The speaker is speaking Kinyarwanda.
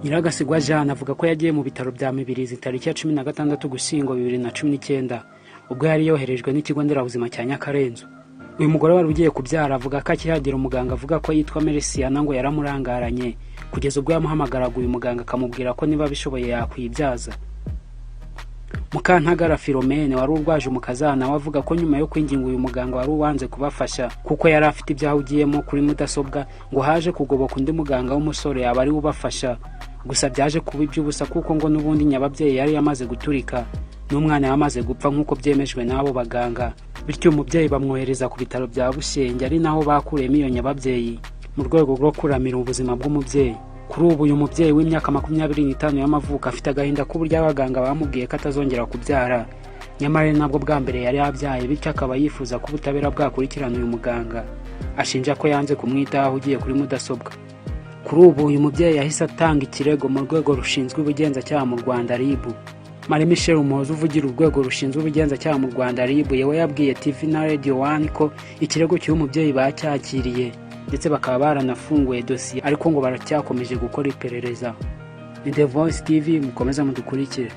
Nyiragasigwa Jean avuga ko yagiye mu bitaro bya Mibirizi tariki ya 16 Gushyingo 2019 ubwo yari yoherejwe n'ikigo nderabuzima cya Nyakarenzo. Uyu mugore wari ugiye kubyara avuga ko akihagera umuganga avuga ko yitwa Melisiana ngo yaramurangaranye kugeza ubwo yamuhamagaraga uyu muganga akamubwira ko niba bishoboye yakwibyaza. Mukantagara Philomene wari urwaje umukazana wavuga ko nyuma yo kwinginga uyu muganga wari uwanze kubafasha kuko yari afite ibyahugiyemo kuri mudasobwa ngo haje kugoboka undi muganga w'umusore yabari ubafasha, gusa byaje kuba iby'ubusa kuko ngo n'ubundi nyababyeyi yari yamaze guturika n'umwana yamaze gupfa nk'uko byemejwe n'abo baganga. Bityo umubyeyi bamwohereza ku bitaro bya Bushyenge ari naho bakuremo iyo nyababyeyi mu rwego rwo kuramira ubuzima bw'umubyeyi. Kuri ubu uyu mubyeyi w'imyaka 25 y'amavuko afite agahinda k'uburyo abaganga bamubwiye ko atazongera kubyara, nyamara nabwo bwa mbere yari yabyaye, bityo akaba yifuza ko ubutabera bwakurikirana uyu muganga. Ashinja ko yanze kumwitaho ahugiye kuri mudasobwa. Kuri ubu uyu mubyeyi yahise atanga ikirego mu rwego rushinzwe ubugenzacyaha mu Rwanda RIB. Marie Michel Umuhoza uvugira urwego rushinzwe ubugenzacyaha mu Rwanda RIB yewe yabwiye TV na Radio 1 ko ikirego cy'uyu mubyeyi bacyakiriye ndetse bakaba baranafunguye dosiye ariko ngo baracyakomeje gukora iperereza. The Voice TV mukomeza mudukurikire.